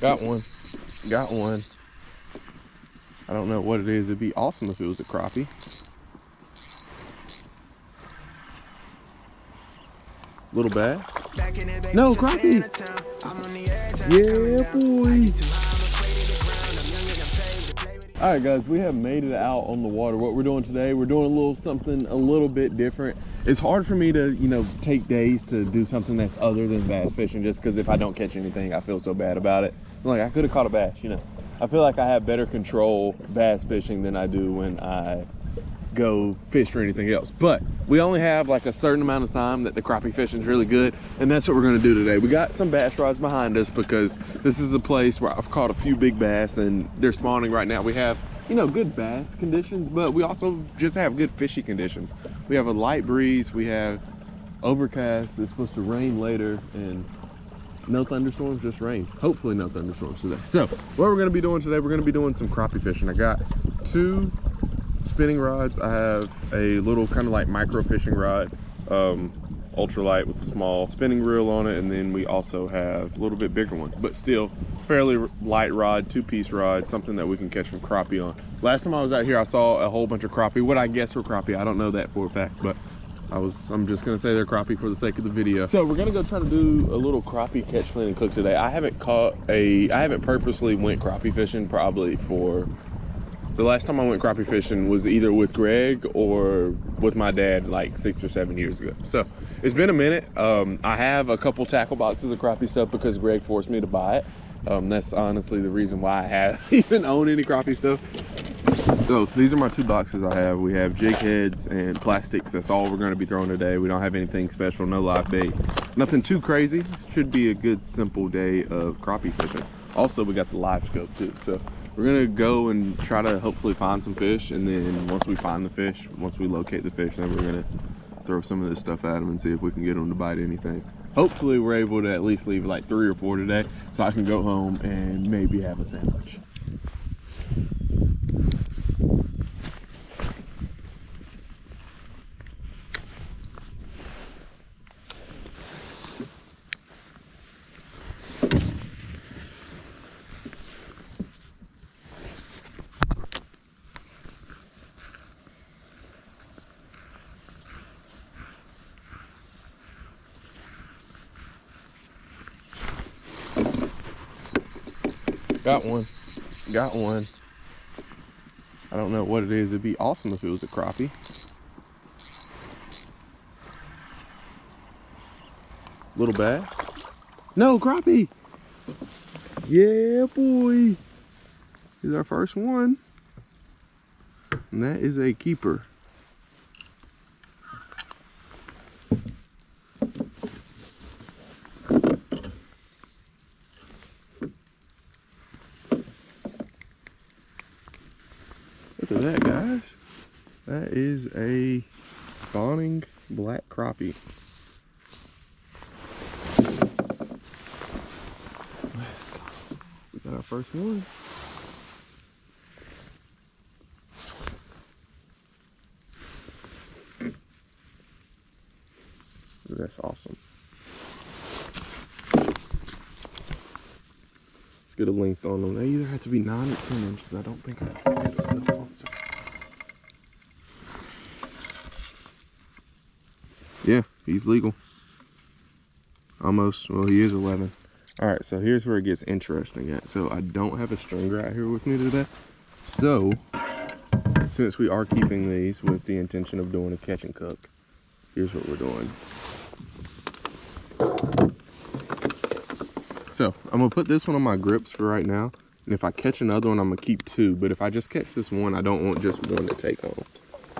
Got one. Got one. I don't know what it is. It'd be awesome if it was a crappie. Little bass. No, crappie. Yeah, boy. All right, guys, we have made it out on the water. What we're doing today, we're doing a little something a little bit different. It's hard for me to, you know, take days to do something that's other than bass fishing, just because if I don't catch anything, I feel so bad about it. Like, I could have caught a bass, you know. I feel like I have better control bass fishing than I do when I go fish for anything else. But we only have like a certain amount of time that the crappie fishing is really good, and that's what we're going to do today. We got some bass rods behind us because this is a place where I've caught a few big bass and they're spawning right now. We have, you know, good bass conditions, but we also just have good fishy conditions. We have a light breeze, we have overcast, it's supposed to rain later, and no thunderstorms, just rain. Hopefully no thunderstorms today. So what we're going to be doing today, we're going to be doing some crappie fishing. I got 2 spinning rods. I have a little kind of like micro fishing rod, ultralight with a small spinning reel on it, and then we also have a little bit bigger one, but still fairly light rod, 2-piece rod, something that we can catch some crappie on. Last time I was out here, I saw a whole bunch of crappie. What I guess were crappie, I don't know that for a fact, but I'm just gonna say they're crappie for the sake of the video. So we're gonna go try to do a little crappie catch, clean, and cook today. I haven't purposely went crappie fishing probably for, the last time I went crappie fishing was either with Greg or with my dad like 6 or 7 years ago. So it's been a minute. I have a couple tackle boxes of crappie stuff because Greg forced me to buy it. That's honestly the reason why I have even own any crappie stuff. So these are my 2 boxes I have. We have jig heads and plastics. That's all we're going to be throwing today. We don't have anything special, no live bait, nothing too crazy. Should be a good simple day of crappie fishing. Also, we got the live scope too. So we're gonna go and try to hopefully find some fish, and then once we find the fish, once we locate the fish, then we're gonna throw some of this stuff at them and see if we can get them to bite anything. Hopefully we're able to at least leave like 3 or 4 today, so I can go home and maybe have a sandwich. Got one. Got one. I don't know what it is. It'd be awesome if it was a crappie. Little bass. No, crappie. Yeah, boy. Here's our first one. And that is a keeper. Look at that, guys. That is a spawning black crappie. Let's go. We got our first one. That's awesome. Let's get a length on them. They either have to be 9 or 10 inches. I don't think I can get a cell phone. So. Yeah, he's legal. Almost. Well, he is 11. All right, so here's where it gets interesting at. So I don't have a stringer out here with me today. So since we are keeping these with the intention of doing a catch and cook, here's what we're doing. So I'm gonna put this one on my grips for right now, and if I catch another one, I'm gonna keep 2, but if I just catch this one, I don't want just one to take home.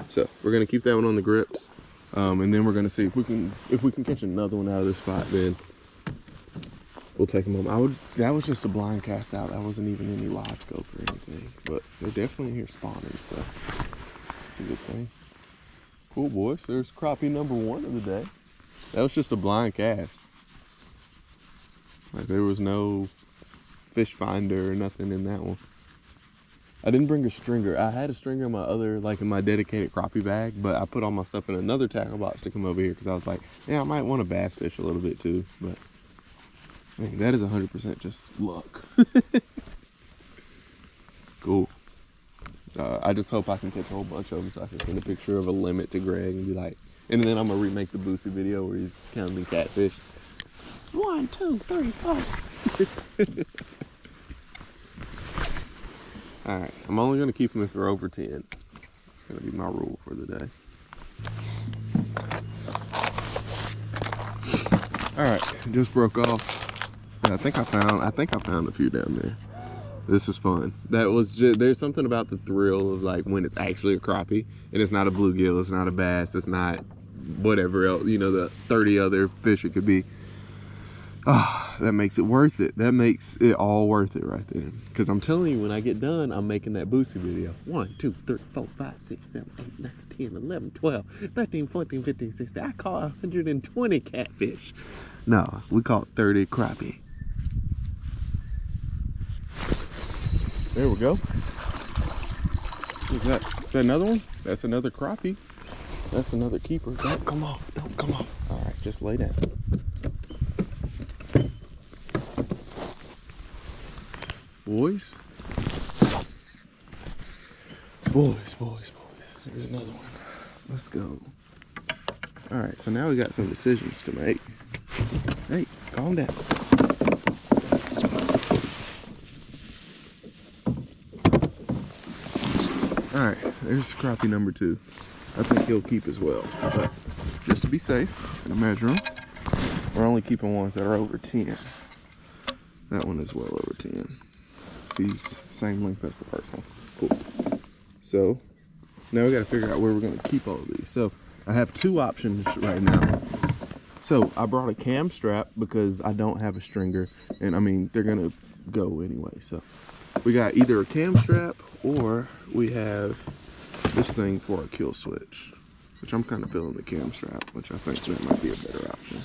So we're gonna keep that one on the grips, and then we're gonna see if we can catch another one out of this spot, then we'll take them home. That was just a blind cast out. That wasn't even any live scope or anything, but they're definitely here spawning, so it's a good thing. Cool, boys. There's crappie number 1 of the day. That was just a blind cast. Like, there was no fish finder or nothing in that one. I didn't bring a stringer. I had a stringer in my other, like in my dedicated crappie bag, but I put all my stuff in another tackle box to come over here because I was like, yeah, I might want to bass fish a little bit too, but I mean, that is 100% just luck. Cool. I just hope I can catch a whole bunch of them so I can send a picture of a limit to Greg and be like, and then I'm gonna remake the Boosie video where he's counting catfish. 1, 2, 3, 4. All right, I'm only gonna keep them if they're over 10. It's gonna be my rule for the day. All right, just broke off. I think I found a few down there. This is fun. That was just, there's something about the thrill of like when it's actually a crappie and it's not a bluegill, it's not a bass, it's not whatever else, you know, the 30 other fish it could be. Ah, that makes it worth it. That makes it all worth it right there. Because I'm telling you, when I get done, I'm making that Boosie video. 1, 2, 3, 4, 5, 6, 7, 8, 9, 10, 11, 12, 13, 14, 15, 16. I caught 120 catfish. No, we caught 30 crappie. There we go. Is that another one? That's another crappie. That's another keeper. Don't come off. Don't come off. All right, just lay down. Boys. Boys. Here's another one. Let's go. All right, so now we got some decisions to make. Hey, calm down. All right, there's crappie number 2. I think he'll keep as well, but just to be safe, I'm gonna measure them. We're only keeping ones that are over 10. That one is well over 10. He's same length as the first one. Cool. So now we gotta figure out where we're gonna keep all of these. So I have 2 options right now. So I brought a cam strap because I don't have a stringer, and I mean, they're gonna go anyway. So we got either a cam strap or we have this thing for a kill switch, which I'm kind of feeling the cam strap, which I think that might be a better option.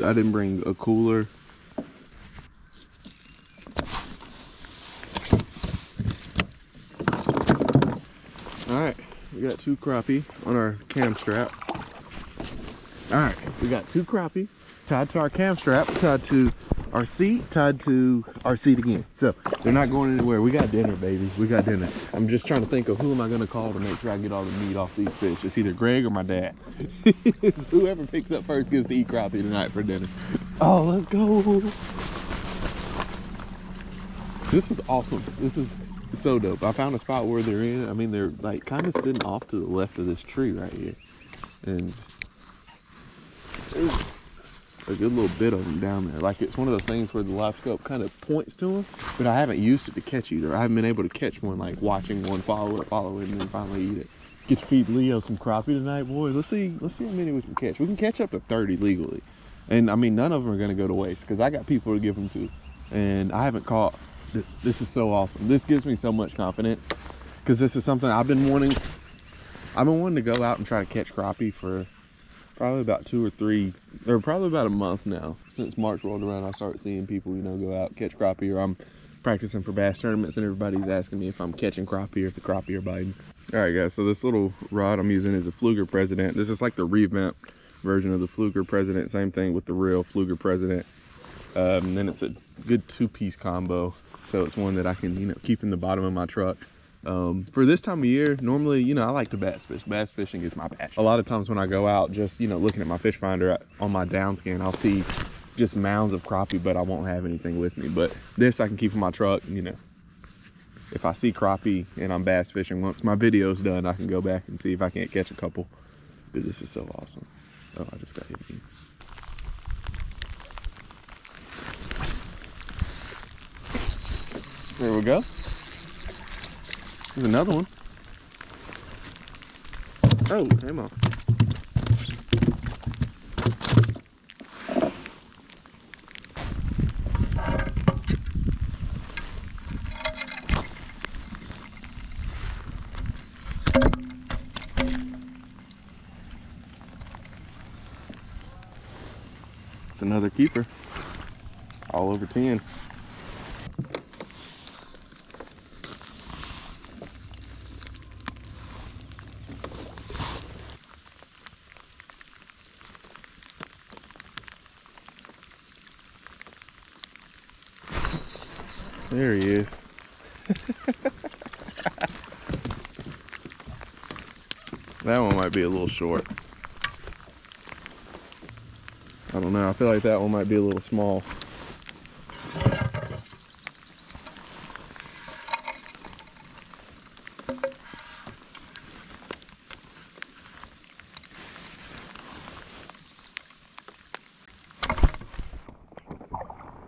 I didn't bring a cooler. All right, we got 2 crappie on our cam strap. All right, we got 2 crappie tied to our cam strap, tied to our seat, tied to our seat again. So they're not going anywhere. We got dinner, baby. We got dinner. I'm just trying to think of who am I gonna call to make sure I get all the meat off these fish. It's either Greg or my dad. Whoever picks up first gets to eat crappie tonight for dinner. Oh, let's go. This is awesome. This is so dope. I found a spot where they're in. I mean, they're like kind of sitting off to the left of this tree right here. And there's a good little bit of them down there. Like, it's one of those things where the live scope kind of points to them, but I haven't used it to catch either. I haven't been able to catch one, like watching one follow it, and then finally eat it. Get to feed Leo some crappie tonight, boys. Let's see how many we can catch. We can catch up to 30 legally. And I mean, none of them are gonna go to waste because I got people to give them to. And I haven't caught. This is so awesome. This gives me so much confidence because this is something I've been wanting to go out and try to catch crappie for probably about 2 or 3, or probably about a month now. Since March rolled around, I started seeing people, you know, go out, catch crappie, or I'm practicing for bass tournaments and everybody's asking me if I'm catching crappie or if the crappie are biting. All right, guys, so this little rod I'm using is a Pflueger President. This is like the revamped version of the Pflueger President. Same thing with the real Pflueger President. And then it's a good 2-piece combo. So it's one that I can, you know, keep in the bottom of my truck. For this time of year, normally, you know, I like to bass fish. Bass fishing is my passion. A lot of times when I go out, just, you know, looking at my fish finder on my down scan, I'll see just mounds of crappie, but I won't have anything with me. But this I can keep in my truck, you know. If I see crappie and I'm bass fishing, once my video's done, I can go back and see if I can't catch a couple. Dude, this is so awesome. Oh, I just got hit again. There we go. There's another one. Oh, came off. It's another keeper. All over 10. There he is. That one might be a little short. I don't know. I feel like that one might be a little small.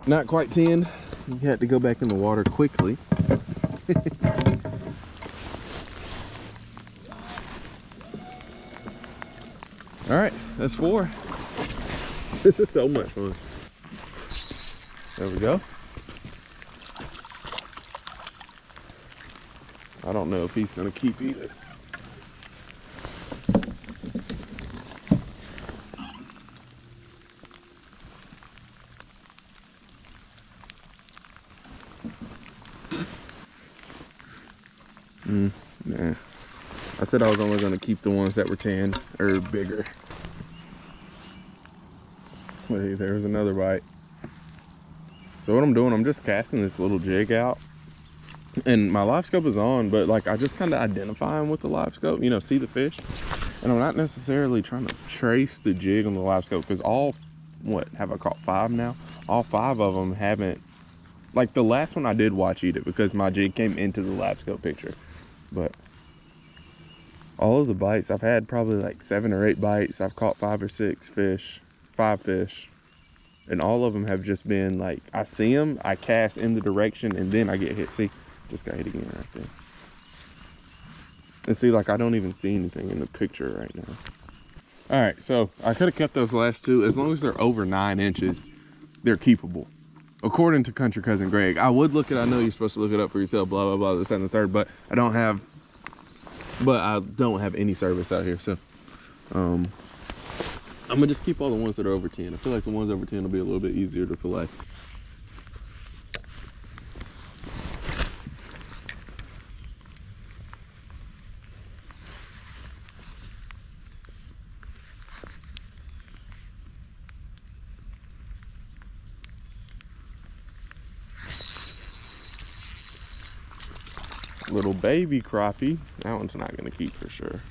Not quite 10. You had to go back in the water quickly. All right, that's 4. This is so much fun. There we go. I don't know if he's gonna keep either. Nah. I said I was only gonna keep the ones that were 10 or bigger. Hey, there's another bite. So what I'm doing, I'm just casting this little jig out, and my live scope is on, but like I just kind of identify them with the live scope, you know, see the fish, and I'm not necessarily trying to trace the jig on the live scope, because all, what have I caught, 5 now? All 5 of them haven't, like the last one I did watch eat it because my jig came into the live scope picture, but all of the bites I've had, probably like 7 or 8 bites, I've caught 5 or 6 fish, 5 fish. And all of them have just been like, I see them, I cast in the direction, and then I get hit. See, just got hit again right there. And see, like I don't even see anything in the picture right now. All right, so I could have kept those last 2. As long as they're over 9 inches, they're keepable. According to Country Cousin Greg. I would look it, I know you're supposed to look it up for yourself, blah, blah, blah, this and the third, but I don't have any service out here, so. I'm gonna just keep all the ones that are over 10. I feel like the ones over 10 will be a little bit easier to fillet. Little baby crappie. That one's not gonna keep for sure.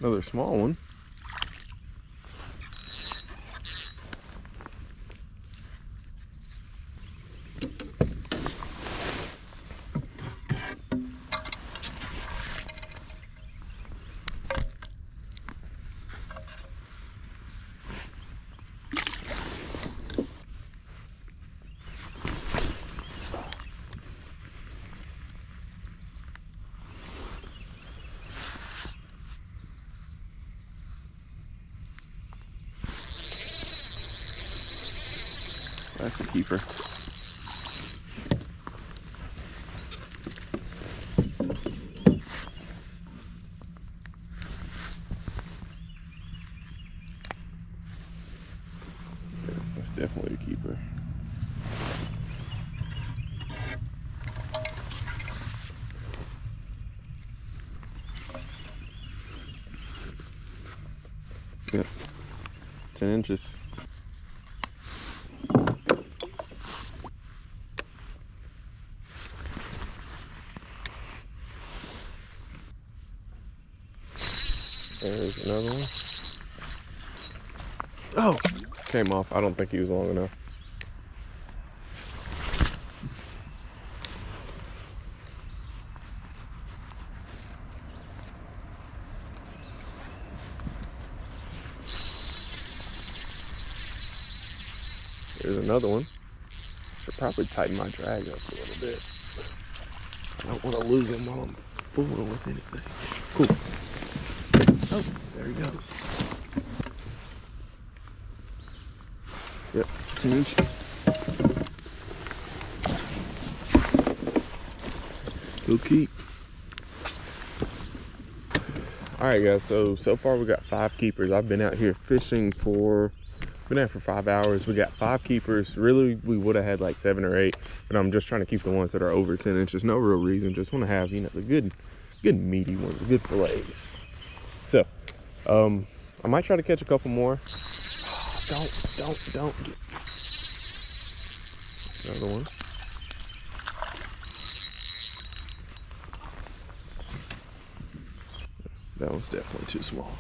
Another small one. That's a keeper. That's definitely a keeper. Good. 10 inches. There's another one. Oh, came off. I don't think he was long enough. There's another one. Should probably tighten my drag up a little bit. I don't want to lose him while I'm fool with anything. Cool. Oh, there he goes. Yep, 10 inches. He'll keep. All right, guys, so far we got 5 keepers. I've been out here fishing for 5 hours. We got 5 keepers. Really, we would have had like 7 or 8, but I'm just trying to keep the ones that are over 10 inches. No real reason, just want to have, you know, the good meaty ones, the good fillets. So, I might try to catch a couple more. Don't get another one. That one's definitely too small.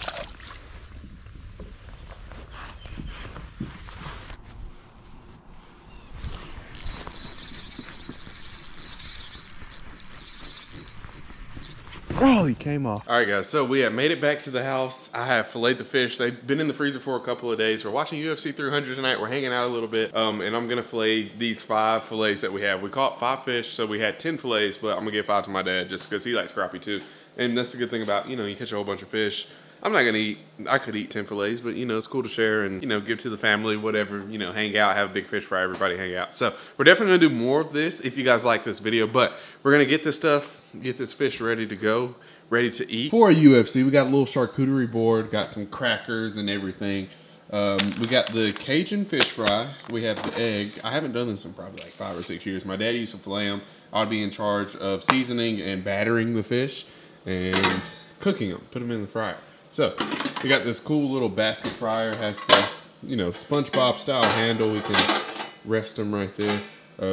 Oh, he came off. All right, guys, so we have made it back to the house. I have filleted the fish. They've been in the freezer for a couple of days. We're watching UFC 300 tonight. We're hanging out a little bit, and I'm gonna fillet these 5 fillets that we have. We caught 5 fish, so we had 10 fillets, but I'm gonna give 5 to my dad just because he likes crappie too. And that's the good thing about, you know, you catch a whole bunch of fish. I'm not gonna eat, I could eat 10 fillets, but you know, it's cool to share and, you know, give to the family, whatever, you know, hang out, have a big fish fry, everybody hang out. So we're definitely gonna do more of this if you guys like this video, but we're gonna get this stuff, get this fish ready to go, ready to eat. For a UFC, we got a little charcuterie board, got some crackers and everything. We got the Cajun fish fry, we have the egg. I haven't done this in probably like 5 or 6 years. My dad used to fillet them. I'd be in charge of seasoning and battering the fish and cooking them, put them in the fryer. So we got this cool little basket fryer, has the, you know, SpongeBob style handle. We can rest them right there.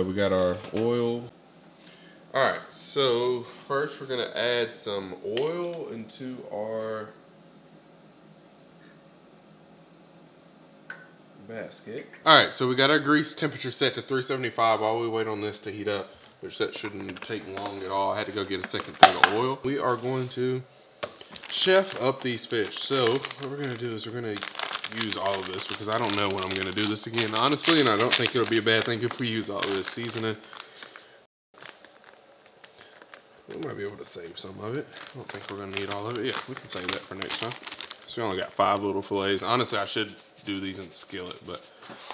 We got our oil. All right, so first we're gonna add some oil into our basket. All right, so we got our grease temperature set to 375 while we wait on this to heat up, which that shouldn't take long at all. I had to go get a second thing of oil. We are going to chef up these fish. So what we're gonna do is we're gonna use all of this because I don't know when I'm gonna do this again, honestly, and I don't think it'll be a bad thing if we use all of this seasoning. We might be able to save some of it. I don't think we're gonna need all of it. Yeah, we can save that for next time. So we only got 5 little fillets. Honestly, I should do these in the skillet, but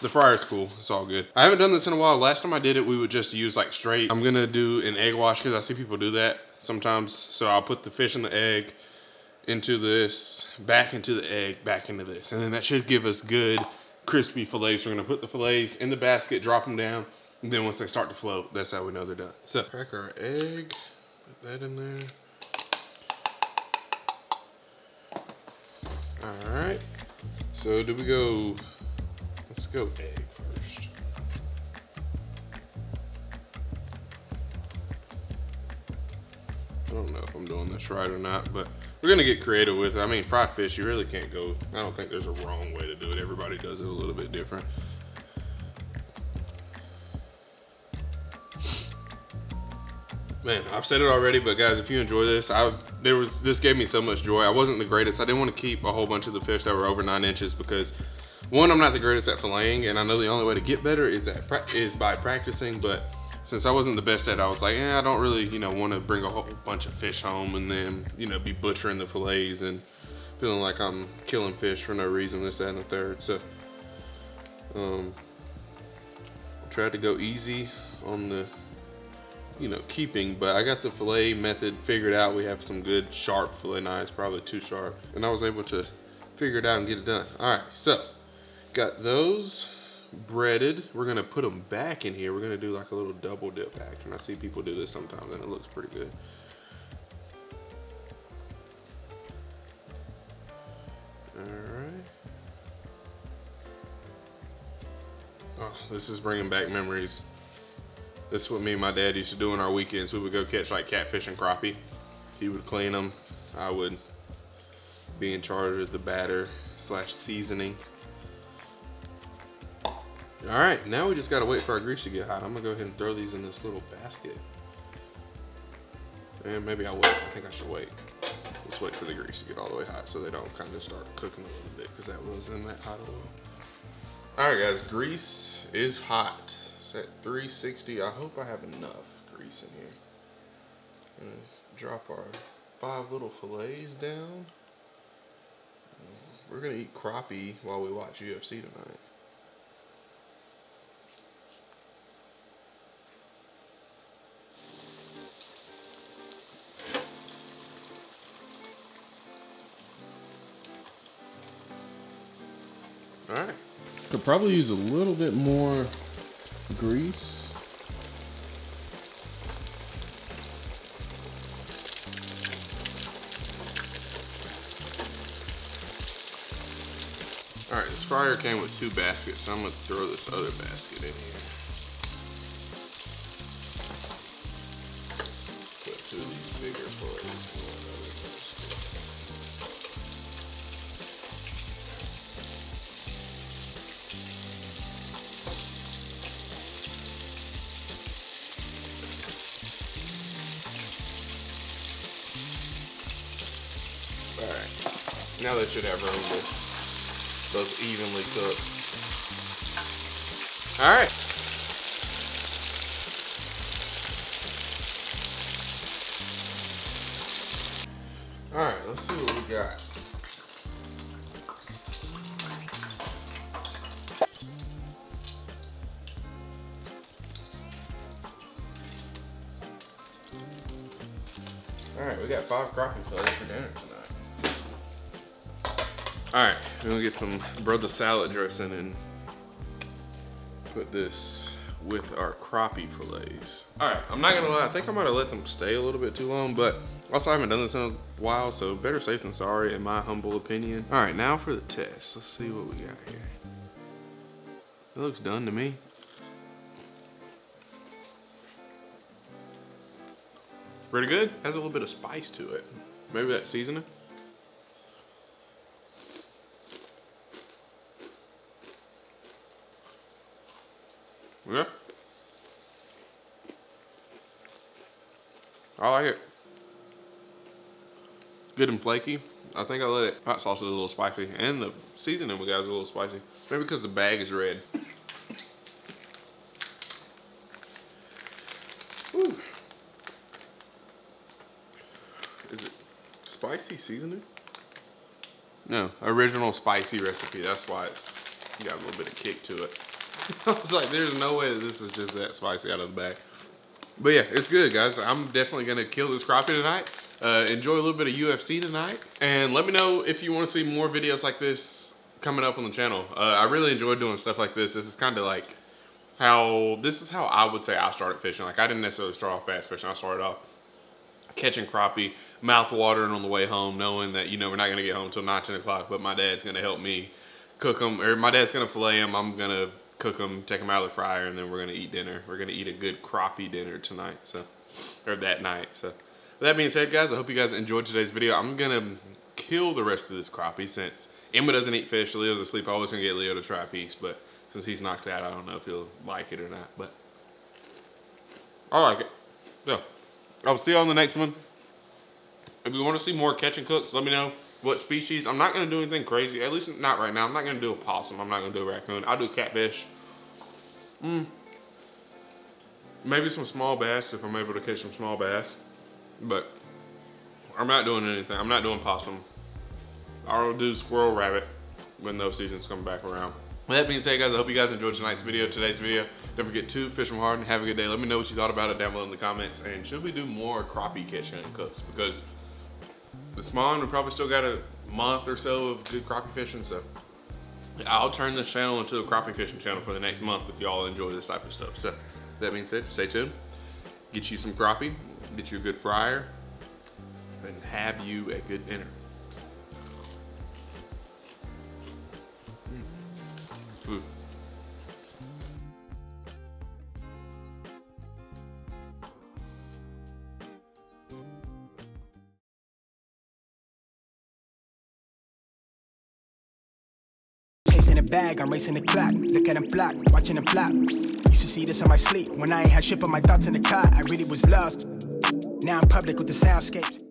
the fryer's cool. It's all good. I haven't done this in a while. Last time I did it, we would just use like straight. I'm gonna do an egg wash because I see people do that sometimes. So I'll put the fish in the egg, into this, back into the egg, back into this. And then that should give us good crispy fillets. We're gonna put the fillets in the basket, drop them down, and then once they start to float, that's how we know they're done. So crack our egg, put that in there. All right, so do we go, let's go egg first. I don't know if I'm doing this right or not, but we're gonna get creative with it. I mean, fried fish, you really can't go, I don't think there's a wrong way to do it. Everybody does it a little bit different. Man, I've said it already, but guys, if you enjoy this, this gave me so much joy. I wasn't the greatest. I didn't want to keep a whole bunch of the fish that were over 9 inches because, one, I'm not the greatest at filleting, and I know the only way to get better is by practicing, but since I wasn't the best at it, I was like, I don't really, you know, want to bring a whole bunch of fish home and then, you know, be butchering the fillets and feeling like I'm killing fish for no reason, this, that, and the third. So, I tried to go easy on the, you know, keeping, but I got the fillet method figured out. We have some good sharp fillet knives, probably too sharp, and I was able to figure it out and get it done. All right, so got those breaded. We're gonna put them back in here. We're gonna do like a little double dip action. I see people do this sometimes and it looks pretty good. All right. Oh, this is bringing back memories. This is what me and my dad used to do on our weekends. We would go catch like catfish and crappie. He would clean them. I would be in charge of the batter / seasoning. All right, now we just gotta wait for our grease to get hot. I'm gonna go ahead and throw these in this little basket. And maybe I'll wait. I think I should wait. Let's wait for the grease to get all the way hot so they don't kind of start cooking a little bit because that was in that hot oil. All right, guys, grease is hot. It's at 360. I hope I have enough grease in Drop our 5 little fillets down. We're gonna eat crappie while we watch UFC tonight. All right. Could probably use a little bit more grease. All right, this fryer came with 2 baskets, so I'm gonna throw this other basket in here. Put 2 of these bigger fillets in one other basket. All right, now they should have room to both evenly cooked. All right. All right, let's see what we got. All right, we got 5 crappie fillets for dinner tonight. All right, we're gonna get some brother salad dressing and put this with our crappie fillets. All right, I'm not gonna lie, I think I might have let them stay a little bit too long, but also I haven't done this in a while, so better safe than sorry in my humble opinion. All right, now for the test. Let's see what we got here. It looks done to me. Pretty good, has a little bit of spice to it. Maybe that seasoning. Yeah. I like it. Good and flaky. I think I let it, hot sauce is a little spicy, and the seasoning we got is a little spicy. Maybe because the bag is red. Whew. Is it spicy seasoning? No, original spicy recipe. That's why it's got a little bit of kick to it. I was like, there's no way that this is just that spicy out of the bag. But yeah, it's good, guys. I'm definitely gonna kill this crappie tonight. Enjoy a little bit of UFC tonight. And let me know if you wanna see more videos like this coming up on the channel. I really enjoy doing stuff like this. This is kind of like this is how I would say I started fishing. Like, I didn't necessarily start off bass fishing. I started off catching crappie, mouth watering on the way home, knowing that, you know, we're not gonna get home till 9, 10 o'clock, but my dad's gonna help me cook them, or my dad's gonna fillet them. I'm gonna cook them, take them out of the fryer, and then we're gonna eat dinner. We're gonna eat a good crappie dinner tonight, so, or that night. So with that being said, guys, I hope you guys enjoyed today's video. I'm gonna kill the rest of this crappie since Emma doesn't eat fish. Leo's asleep. I was gonna get Leo to try a piece, but since he's knocked out, I don't know if he'll like it or not, but I like it. So I'll see you on the next one. If you want to see more catch and cooks, let me know what species. I'm not going to do anything crazy, at least not right now. I'm not going to do a possum. I'm not going to do a raccoon. I'll do catfish. Maybe some small bass if I'm able to catch some small bass. But I'm not doing anything. I'm not doing possum. I'll do squirrel, rabbit when those seasons come back around. With that being said, guys, I hope you guys enjoyed today's video. Don't forget to fish from Hardin. Have a good day. Let me know what you thought about it down below in the comments. And should we do more crappie catching and cooks? Because the spawn, we probably still got a month or so of good crappie fishing, so I'll turn this channel into a crappie fishing channel for the next month if y'all enjoy this type of stuff. So that being said, stay tuned. Get you some crappie, get you a good fryer, and have you a good dinner. Food. In a bag, I'm racing the clock. Look at them block, watching them flop. Used to see this in my sleep. When I ain't had shit but my thoughts in the car, I really was lost. Now I'm public with the soundscapes.